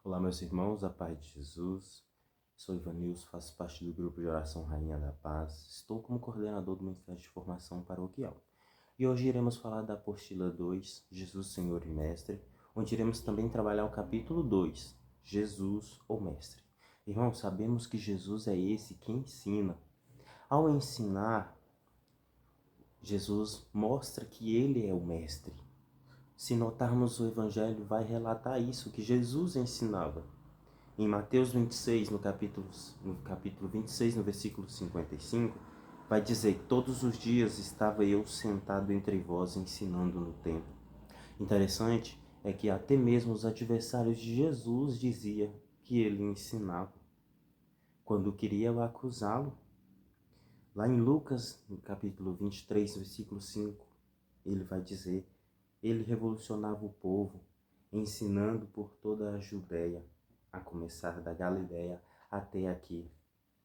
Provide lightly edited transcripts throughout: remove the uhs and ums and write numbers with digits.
Olá, meus irmãos, a paz de Jesus. Sou Ivanilson, faço parte do grupo de oração Rainha da Paz. Estou como coordenador do Ministério de Formação Paroquial. E hoje iremos falar da apostila 2, Jesus, Senhor e Mestre, onde iremos também trabalhar o capítulo 2, Jesus, o Mestre. Irmãos, sabemos que Jesus é esse que ensina. Ao ensinar, Jesus mostra que ele é o Mestre. Se notarmos, o Evangelho vai relatar isso, que Jesus ensinava. Em Mateus 26, no capítulo 26, no versículo 55, vai dizer: todos os dias estava eu sentado entre vós, ensinando no templo. Interessante é que até mesmo os adversários de Jesus diziam que ele ensinava, quando queriam acusá-lo. Lá em Lucas, no capítulo 23, versículo 5, ele vai dizer: ele revolucionava o povo, ensinando por toda a Judéia, a começar da Galiléia até aqui.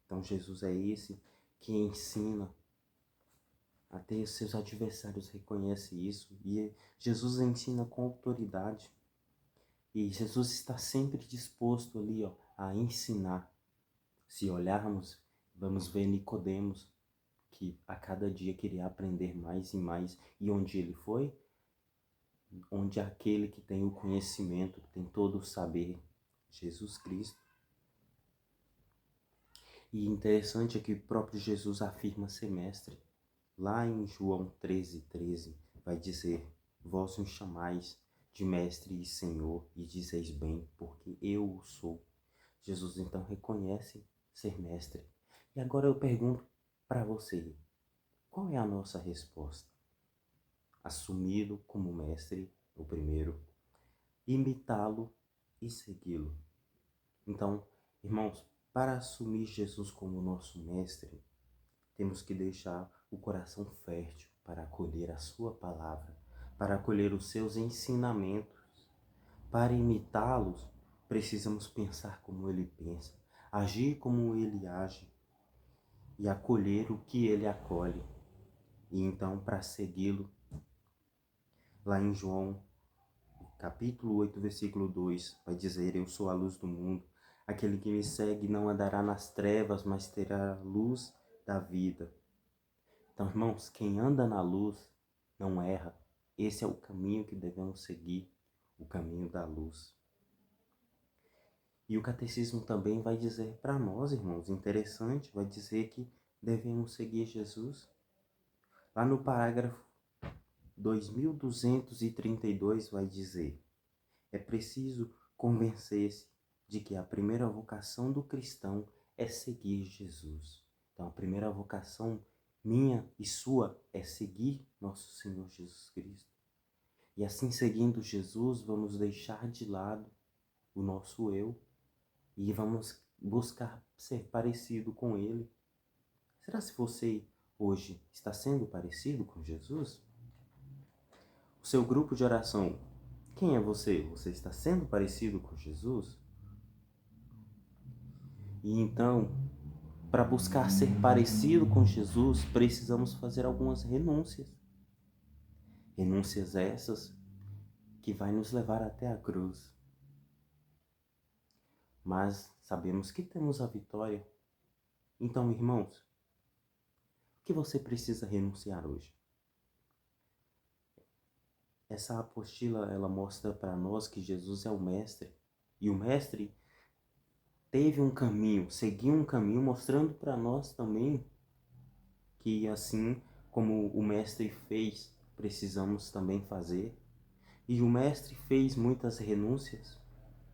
Então Jesus é esse que ensina. Até os seus adversários reconhecem isso. E Jesus ensina com autoridade. E Jesus está sempre disposto ali, a ensinar. Se olharmos, vamos ver Nicodemos, que a cada dia queria aprender mais e mais. E onde ele foi? Onde aquele que tem o conhecimento, que tem todo o saber, Jesus Cristo. E interessante é que o próprio Jesus afirma ser mestre. Lá em João 13:13 vai dizer: vós me chamais de mestre e senhor, e dizeis bem, porque eu o sou. Jesus então reconhece ser mestre. E agora eu pergunto para você, qual é a nossa resposta? Assumi-lo como mestre, o primeiro, imitá-lo e segui-lo. Então, irmãos, para assumir Jesus como nosso mestre, temos que deixar o coração fértil para acolher a sua palavra, para acolher os seus ensinamentos. Para imitá-los, precisamos pensar como ele pensa, agir como ele age e acolher o que ele acolhe. E então, para segui-lo, lá em João, capítulo 8, versículo 2, vai dizer: eu sou a luz do mundo. Aquele que me segue não andará nas trevas, mas terá a luz da vida. Então, irmãos, quem anda na luz não erra. Esse é o caminho que devemos seguir, o caminho da luz. E o catecismo também vai dizer para nós, irmãos, interessante, vai dizer que devemos seguir Jesus. Lá no parágrafo 2232 vai dizer: é preciso convencer-se de que a primeira vocação do cristão é seguir Jesus. Então, a primeira vocação minha e sua é seguir nosso Senhor Jesus Cristo. E assim, seguindo Jesus, vamos deixar de lado o nosso eu e vamos buscar ser parecido com Ele. Será se você hoje está sendo parecido com Jesus? O seu grupo de oração, quem é você? Você está sendo parecido com Jesus? E então, para buscar ser parecido com Jesus, precisamos fazer algumas renúncias. Renúncias essas que vai nos levar até a cruz. Mas sabemos que temos a vitória. Então, irmãos, o que você precisa renunciar hoje? Essa apostila, ela mostra para nós que Jesus é o Mestre. E o Mestre teve um caminho, seguiu um caminho, mostrando para nós também que assim como o Mestre fez, precisamos também fazer. E o Mestre fez muitas renúncias,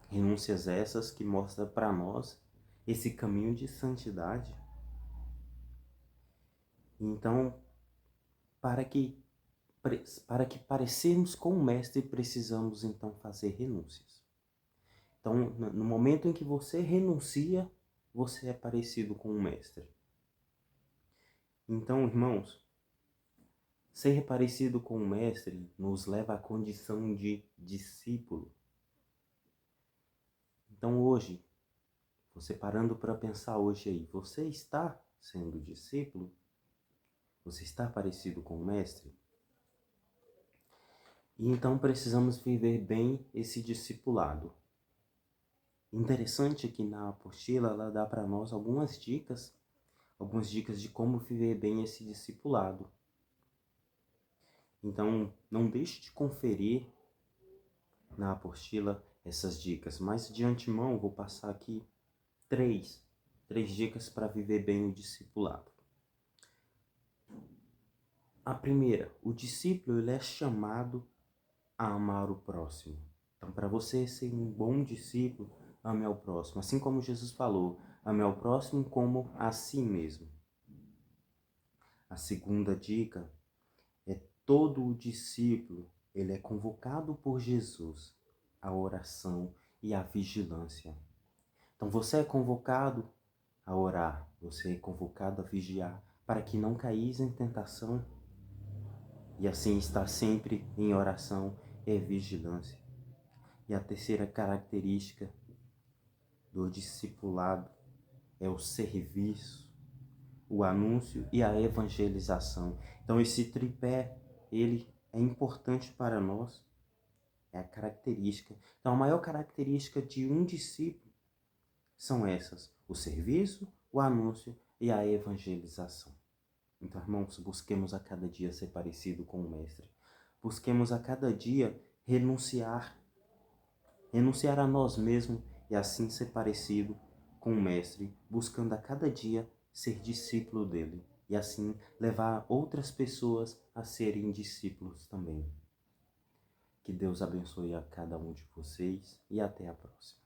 renúncias essas que mostram para nós esse caminho de santidade. Então, para que parecermos com o Mestre, precisamos então fazer renúncias. Então, no momento em que você renuncia, você é parecido com o Mestre. Então, irmãos, ser parecido com o Mestre nos leva à condição de discípulo. Então, hoje, você parando para pensar hoje aí, você está sendo discípulo? Você está parecido com o Mestre? E então precisamos viver bem esse discipulado. Interessante que na apostila ela dá para nós algumas dicas de como viver bem esse discipulado. Então, não deixe de conferir na apostila essas dicas, mas de antemão eu vou passar aqui três dicas para viver bem o discipulado. A primeira, o discípulo ele é chamado a amar o próximo. Então, para você ser um bom discípulo, ame ao próximo. Assim como Jesus falou, ame ao próximo como a si mesmo. A segunda dica é todo o discípulo, ele é convocado por Jesus à oração e à vigilância. Então, você é convocado a orar, você é convocado a vigiar, para que não caís em tentação e assim estar sempre em oração e vigilância. E a terceira característica do discipulado é o serviço, o anúncio e a evangelização. Então esse tripé, ele é importante para nós, é a característica. Então a maior característica de um discípulo são essas: o serviço, o anúncio e a evangelização. Então, irmãos, busquemos a cada dia ser parecido com o Mestre. Busquemos a cada dia renunciar a nós mesmos e assim ser parecido com o Mestre, buscando a cada dia ser discípulo dele e assim levar outras pessoas a serem discípulos também. Que Deus abençoe a cada um de vocês e até a próxima.